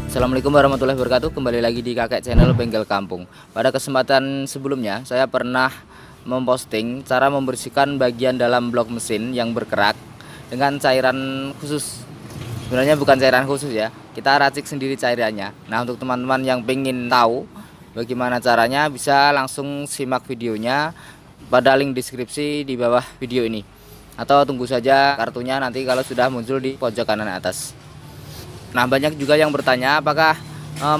Assalamualaikum warahmatullahi wabarakatuh. Kembali lagi di Kakek Channel Bengkel Kampung. Pada kesempatan sebelumnya saya pernah memposting cara membersihkan bagian dalam blok mesin yang berkerak dengan cairan khusus. Sebenarnya bukan cairan khusus ya, kita racik sendiri cairannya. Nah, untuk teman-teman yang pengen tahu bagaimana caranya, bisa langsung simak videonya pada link deskripsi di bawah video ini, atau tunggu saja kartunya nanti kalau sudah muncul di pojok kanan atas. Nah, banyak juga yang bertanya apakah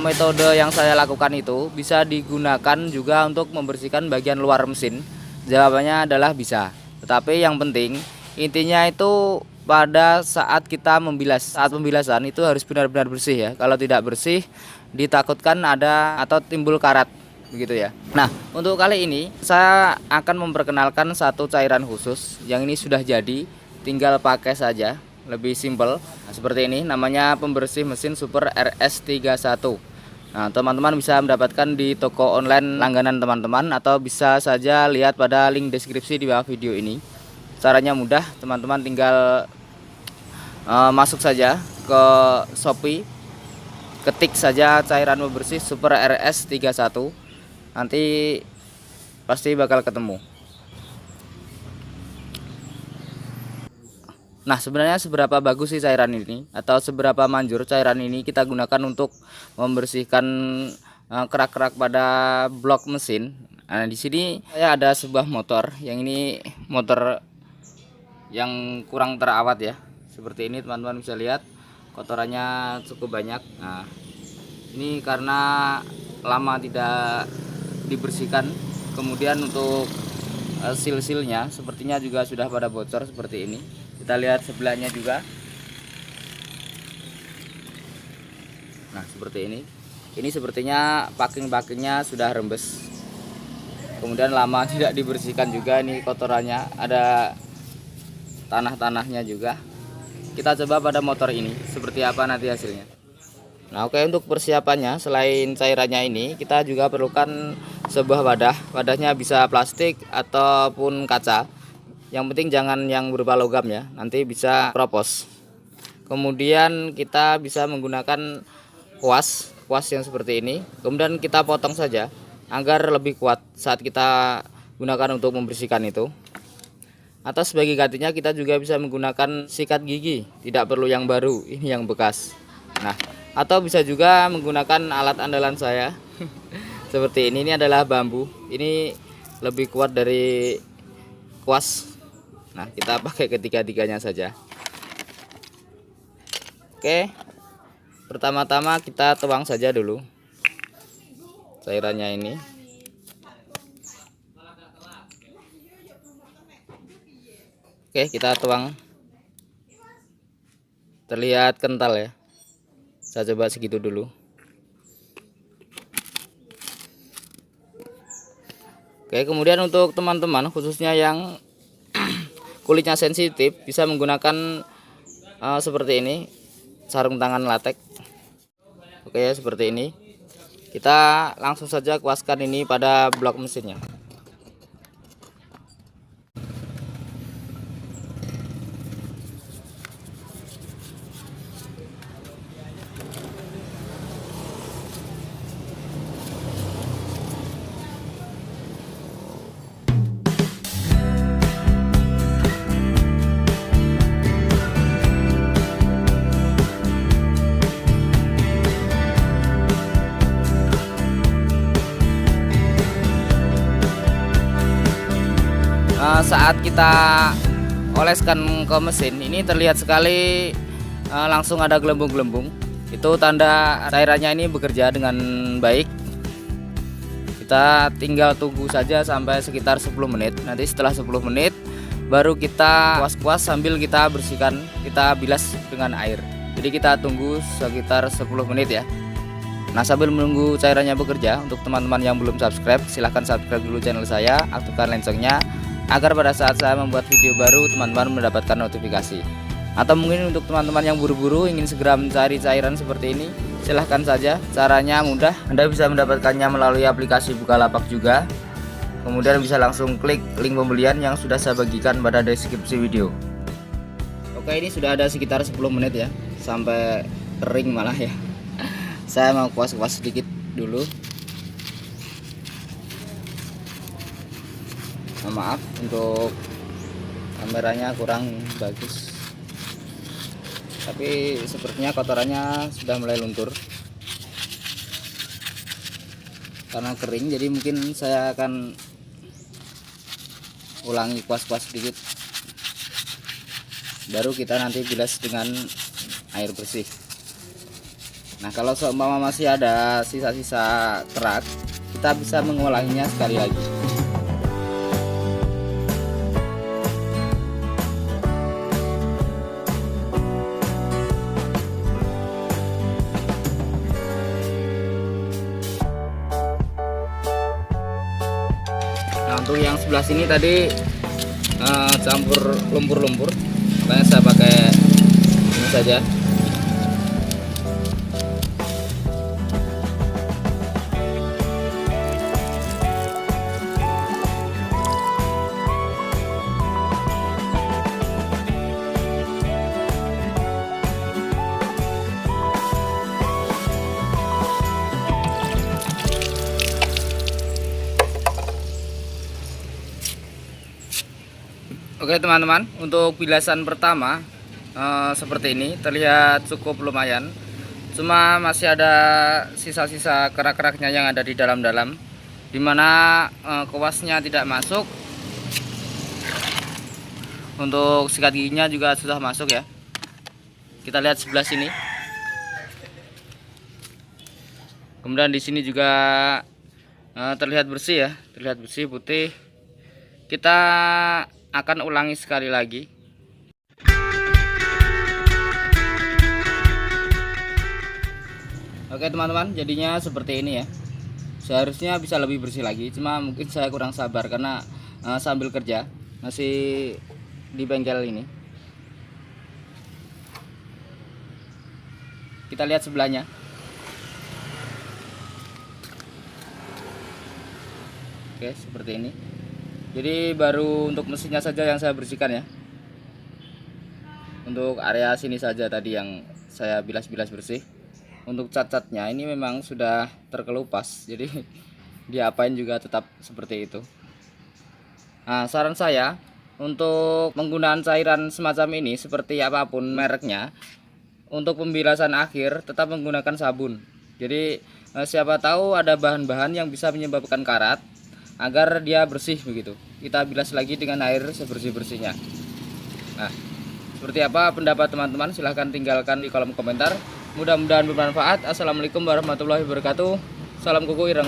metode yang saya lakukan itu bisa digunakan juga untuk membersihkan bagian luar mesin. Jawabannya adalah bisa. Tetapi yang penting intinya itu pada saat kita membilas, saat pembilasan itu harus benar-benar bersih ya. Kalau tidak bersih ditakutkan ada atau timbul karat begitu ya. Nah, untuk kali ini saya akan memperkenalkan satu cairan khusus yang ini sudah jadi, tinggal pakai saja. Lebih simpel. Nah, seperti ini namanya pembersih mesin Super RS31. Nah, teman-teman bisa mendapatkan di toko online langganan teman-teman, atau bisa saja lihat pada link deskripsi di bawah video ini. Caranya mudah, teman-teman tinggal masuk saja ke Shopee, ketik saja cairan pembersih Super RS31, nanti pasti bakal ketemu. Nah, sebenarnya seberapa bagus sih cairan ini, atau seberapa manjur cairan ini kita gunakan untuk membersihkan kerak-kerak pada blok mesin. Nah, di sini saya ada sebuah motor, yang ini motor yang kurang terawat ya. Seperti ini teman-teman bisa lihat, kotorannya cukup banyak. Nah, ini karena lama tidak dibersihkan. Kemudian untuk sil-silnya sepertinya juga sudah pada bocor seperti ini. Kita lihat sebelahnya juga. Nah, seperti ini. Ini sepertinya packing-packingnya sudah rembes. Kemudian lama tidak dibersihkan juga, ini kotorannya, ada tanah-tanahnya juga. Kita coba pada motor ini seperti apa nanti hasilnya. Nah, oke, untuk persiapannya selain cairannya ini, kita juga perlukan sebuah wadah. Wadahnya bisa plastik ataupun kaca. Yang penting jangan yang berupa logam ya, nanti bisa keropos. Kemudian kita bisa menggunakan kuas yang seperti ini. Kemudian kita potong saja agar lebih kuat saat kita gunakan untuk membersihkan itu. Atau sebagai gantinya kita juga bisa menggunakan sikat gigi, tidak perlu yang baru, ini yang bekas. Nah, atau bisa juga menggunakan alat andalan saya seperti ini adalah bambu. Ini lebih kuat dari kuas. Nah, kita pakai ketiga-tiganya saja. Oke, pertama-tama kita tuang saja dulu cairannya ini. Oke, kita tuang. Terlihat kental ya. Saya coba segitu dulu. Oke, kemudian untuk teman-teman khususnya yang kulitnya sensitif, bisa menggunakan seperti ini, sarung tangan latex. Oke ya, seperti ini. Kita langsung saja kuaskan ini pada blok mesinnya. Saat kita oleskan ke mesin ini terlihat sekali langsung ada gelembung-gelembung. Itu tanda cairannya ini bekerja dengan baik. Kita tinggal tunggu saja sampai sekitar 10 menit. Nanti setelah 10 menit baru kita kuas-kuas sambil kita bersihkan, kita bilas dengan air. Jadi kita tunggu sekitar 10 menit ya. Nah, sambil menunggu cairannya bekerja, untuk teman-teman yang belum subscribe, silahkan subscribe dulu channel saya, aktifkan loncengnya agar pada saat saya membuat video baru teman-teman mendapatkan notifikasi. Atau mungkin untuk teman-teman yang buru-buru ingin segera mencari cairan seperti ini, silahkan saja. Caranya mudah, Anda bisa mendapatkannya melalui aplikasi Bukalapak juga. Kemudian bisa langsung klik link pembelian yang sudah saya bagikan pada deskripsi video. Oke, ini sudah ada sekitar 10 menit ya, sampai kering malah ya. Saya mau kuas-kuas sedikit dulu. Maaf untuk kameranya kurang bagus, tapi sepertinya kotorannya sudah mulai luntur karena kering. Jadi mungkin saya akan ulangi kuas-kuas sedikit, baru kita nanti bilas dengan air bersih. Nah, kalau seumpama masih ada sisa-sisa kerak, kita bisa mengulanginya sekali lagi. Nah, untuk yang sebelah sini tadi campur lumpur-lumpur, makanya saya pakai ini saja. Oke teman-teman, untuk bilasan pertama seperti ini terlihat cukup lumayan. Cuma masih ada sisa-sisa kerak-keraknya yang ada di dalam-dalam, dimana kuasnya tidak masuk. Untuk sikat giginya juga sudah masuk ya. Kita lihat sebelah sini. Kemudian di sini juga terlihat bersih ya, terlihat bersih putih. Kita akan ulangi sekali lagi. Oke teman-teman, jadinya seperti ini ya. Seharusnya bisa lebih bersih lagi, cuma mungkin saya kurang sabar karena sambil kerja masih di bengkel ini. Kita lihat sebelahnya. Oke, seperti ini. Jadi baru untuk mesinnya saja yang saya bersihkan ya. Untuk area sini saja tadi yang saya bilas-bilas bersih. Untuk cat-catnya ini memang sudah terkelupas, jadi diapain juga tetap seperti itu. Nah, saran saya untuk penggunaan cairan semacam ini, seperti apapun mereknya, untuk pembilasan akhir tetap menggunakan sabun. Jadi siapa tahu ada bahan-bahan yang bisa menyebabkan karat, agar dia bersih begitu. Kita bilas lagi dengan air sebersih-bersihnya. Nah, seperti apa pendapat teman-teman? Silahkan tinggalkan di kolom komentar. Mudah-mudahan bermanfaat. Assalamualaikum warahmatullahi wabarakatuh. Salam kuku ireng.